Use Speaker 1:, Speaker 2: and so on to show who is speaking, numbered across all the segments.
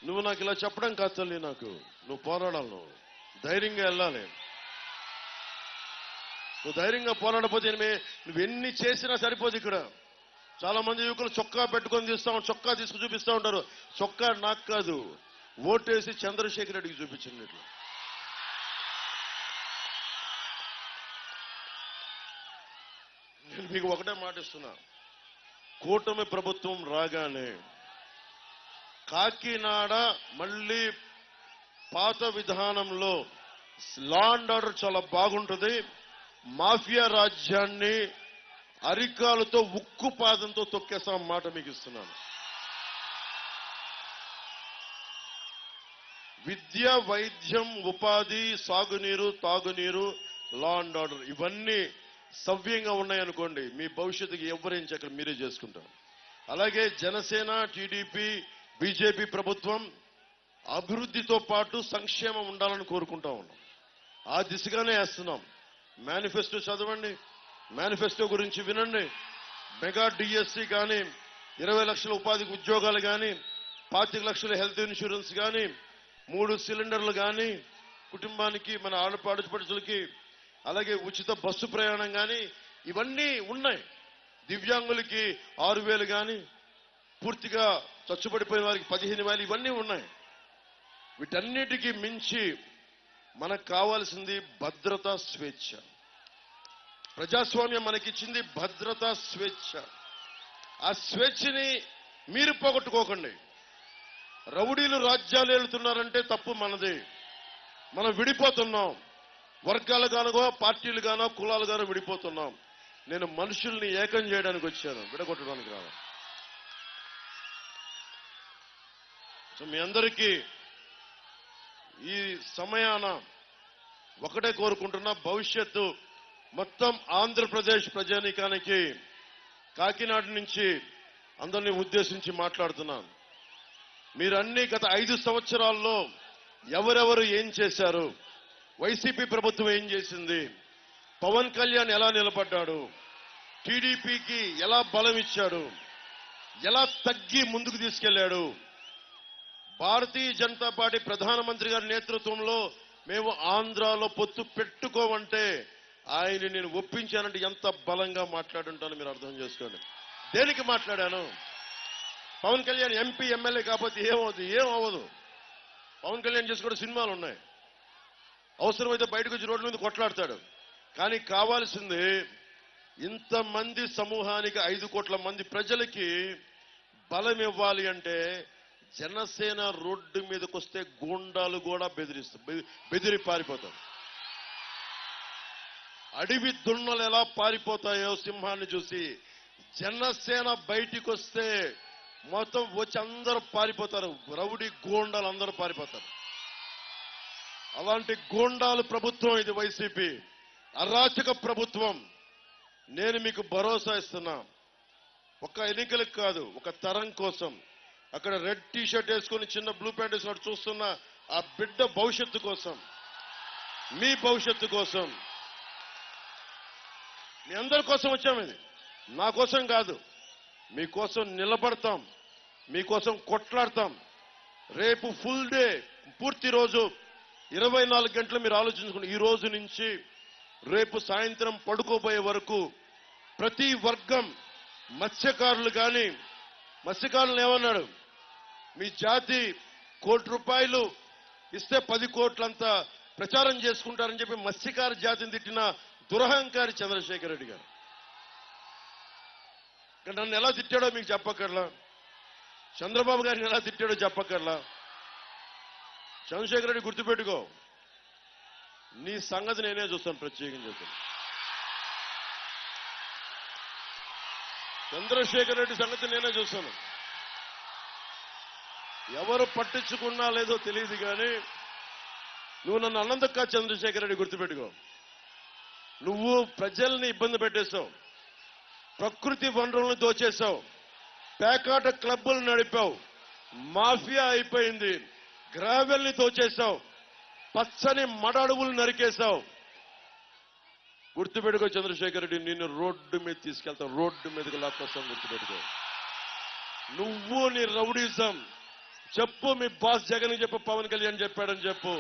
Speaker 1: నువ్వు నాకు ఇలా చెప్పడం కాదు తల్లి, నాకు నువ్వు పోరాడాలి, నువ్వు ధైర్యంగా వెళ్ళాలి. నువ్వు ధైర్యంగా పోరాడపోతే నువ్వు ఎన్ని చేసినా సరిపోదు. ఇక్కడ చాలా మంది యువకులు చొక్కా పెట్టుకొని చొక్కా తీసుకు చూపిస్తూ ఉంటారు. చొక్కా నాకు కాదు, ఓటేసి చంద్రశేఖర్ రెడ్డికి చూపించింది. ఇట్లా నేను మీకు ఒకటే మాటిస్తున్నా, కూటమి ప్రభుత్వం రాగానే కాకినాడ మళ్ళీ పాత విధానంలో లా అండ్ ఆర్డర్ చాలా బాగుంటుంది. మాఫియా రాజ్యాన్ని అరికాలతో ఉక్కు పాదంతో తొక్కేస్తాం మాట మీకు ఇస్తున్నాను. విద్య, వైద్యం, ఉపాధి, సాగునీరు, తాగునీరు, లా అండ్ ఆర్డర్ ఇవన్నీ సవ్యంగా ఉన్నాయనుకోండి, మీ భవిష్యత్తుకి ఎవరేం అక్కడ మీరే చేసుకుంటారు. అలాగే జనసేన, టీడీపీ, బీజేపీ ప్రభుత్వం అభివృద్ధితో పాటు సంక్షేమం ఉండాలని కోరుకుంటా ఉన్నాం. ఆ దిశగానే వేస్తున్నాం. మేనిఫెస్టో చదవండి, మేనిఫెస్టో గురించి వినండి. మెగా డిఎస్సి కానీ, 20 లక్షల ఉపాధి ఉద్యోగాలు కానీ, 25 లక్షల హెల్త్ ఇన్సూరెన్స్ కానీ, 3 సిలిండర్లు కానీ కుటుంబానికి, మన ఆడపడుచులకి, అలాగే ఉచిత బస్సు ప్రయాణం కానీ ఇవన్నీ ఉన్నాయి. దివ్యాంగులకి 6,000 కానీ, పూర్తిగా చచ్చుబడిపోయిన వారికి 15,000 ఇవన్నీ ఉన్నాయి. వీటన్నిటికీ మించి మనకు కావాల్సింది భద్రత, స్వేచ్ఛ. ప్రజాస్వామ్యం మనకిచ్చింది భద్రత, స్వేచ్ఛ. ఆ స్వేచ్ఛని మీరు పోగొట్టుకోకండి. రౌడీలు రాజ్యాలు ఏలుతున్నారంటే తప్పు మనది. మనం విడిపోతున్నాం, వర్గాలు గానో, పార్టీలు గానో, కులాలు గానో విడిపోతున్నాం. నేను మనుషుల్ని ఏకం చేయడానికి వచ్చాను, విడగొట్టడానికి రాను. సో మీ అందరికీ ఈ సమయాన ఒకటే కోరుకుంటున్నా, భవిష్యత్తు మొత్తం ఆంధ్రప్రదేశ్ ప్రజానీకానికి కాకినాడ నుంచి అందరినీ ఉద్దేశించి మాట్లాడుతున్నాను. మీరన్నీ గత 5 సంవత్సరాల్లో ఎవరెవరు ఏం చేశారు, వైసీపీ ప్రభుత్వం ఏం చేసింది, పవన్ కళ్యాణ్ ఎలా నిలబడ్డాడు, టీడీపీకి ఎలా బలం ఇచ్చాడు, ఎలా తగ్గి ముందుకు తీసుకెళ్లాడు, భారతీయ జనతా పార్టీ ప్రధానమంత్రి గారి నేతృత్వంలో మేము ఆంధ్రాలో పొత్తు పెట్టుకోమంటే ఆయన్ని నేను ఒప్పించానంటే ఎంత బలంగా మాట్లాడుంటానో మీరు అర్థం చేసుకోండి. దేనికి మాట్లాడాను? పవన్ కళ్యాణ్ ఎంపీ, ఎమ్మెల్యే కాకపోతే ఏమవ్వదు. పవన్ కళ్యాణ్ చేసి కూడా సినిమాలు ఉన్నాయి. అవసరమైతే బయటకు వచ్చి రోడ్ల మీద కొట్లాడతాడు. కానీ కావాల్సింది ఇంతమంది సమూహానికి, 5 కోట్ల మంది ప్రజలకి బలం ఇవ్వాలి అంటే జనసేన రోడ్డు మీదకి వస్తే గూండాలు కూడా బెదిరి పారిపోతారు. అడవి దున్నలు ఎలా పారిపోతాయో సింహాన్ని చూసి, జనసేన బయటికి వస్తే మొత్తం వచ్చి అందరూ పారిపోతారు. రౌడీ గూండాలు అందరూ పారిపోతారు. అలాంటి గూండాలు ప్రభుత్వం ఇది వైసీపీ, అరాచక ప్రభుత్వం. నేను మీకు భరోసా ఇస్తున్నా, ఒక ఎన్నికలకు కాదు, ఒక తరం కోసం. అక్కడ రెడ్ టీషర్ట్ వేసుకుని చిన్న బ్లూ ప్యాంట్ వేసుకుని చూస్తున్న ఆ బిడ్డ భవిష్యత్తు కోసం, మీ భవిష్యత్తు కోసం, మీ అందరి కోసం వచ్చాము. ఇది నా కోసం కాదు, మీకోసం నిలబడతాం, మీకోసం కొట్లాడతాం. రేపు ఫుల్ డే, పూర్తి రోజు 24 గంటలు మీరు ఆలోచించుకోండి. ఈ రోజు నుంచి రేపు సాయంత్రం పడుకోబోయే వరకు ప్రతి వర్గం, మత్స్యకారులు కానీ, మత్స్యకారులను ఏమన్నాడు, మీ జాతి ₹1 ఇస్తే 10 కోట్లంతా ప్రచారం చేసుకుంటారని చెప్పి మత్స్యకార జాతిని తిట్టిన దురహంకారి చంద్రశేఖర్ రెడ్డి గారు. నన్ను ఎలా తిట్టాడో మీకు చెప్పక్కర్లా, చంద్రబాబు గారిని ఎలా తిట్టాడో చెప్పక్కర్లా. చంద్రశేఖర్ రెడ్డి గుర్తుపెట్టుకో, నీ సంగతి నేనే చూస్తాను, ప్రత్యేకంగా చెప్తాను. చంద్రశేఖర్ రెడ్డి సంగతి నేనే చూస్తాను. ఎవరు పట్టించుకున్నా లేదో తెలియదు కానీ నువ్వు నన్ను అన్నందుకు కాదు చంద్రశేఖర్ రెడ్డి, గుర్తుపెట్టుకో. నువ్వు ప్రజల్ని ఇబ్బంది పెట్టేశావు, ప్రకృతి వనరులను దోచేశావు, పేకాట క్లబ్బులు నడిపావు, మాఫియా అయిపోయింది, గ్రావెల్ని దోచేశావు, పచ్చని మడ అడవులు నరికేశావు. గుర్తుపెట్టుకో చంద్రశేఖర్ రెడ్డి, నిన్ను రోడ్డు మీద తీసుకెళ్తావు, రోడ్డు మీదకి లాక్కొస్తాం, గుర్తుపెట్టుకో. నువ్వు నీ రౌడీజం, చెప్పు మీ బాస్ జగన్ చెప్పు, పవన్ కళ్యాణ్ చెప్పాడని చెప్పు.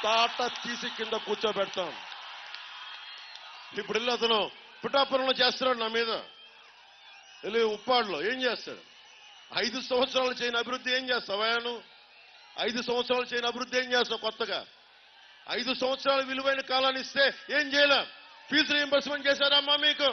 Speaker 1: తాట తీసి కింద కూర్చోబెడతాం. ఇప్పుడు వెళ్ళి అతను పిఠాపురంలో చేస్తున్నాడు నా మీద, వెళ్ళి ఉప్పాడులో ఏం చేస్తాడు? 5 సంవత్సరాలు చేయని అభివృద్ధి ఏం చేస్తావా నువ్వు? 5 సంవత్సరాలు చేయని అభివృద్ధి ఏం చేస్తావు కొత్తగా? 5 సంవత్సరాల విలువైన కాలాన్ని ఇస్తే ఏం చేయలేం? ఫీజు రీయింబర్స్మెంట్ చేశారమ్మా మీకు?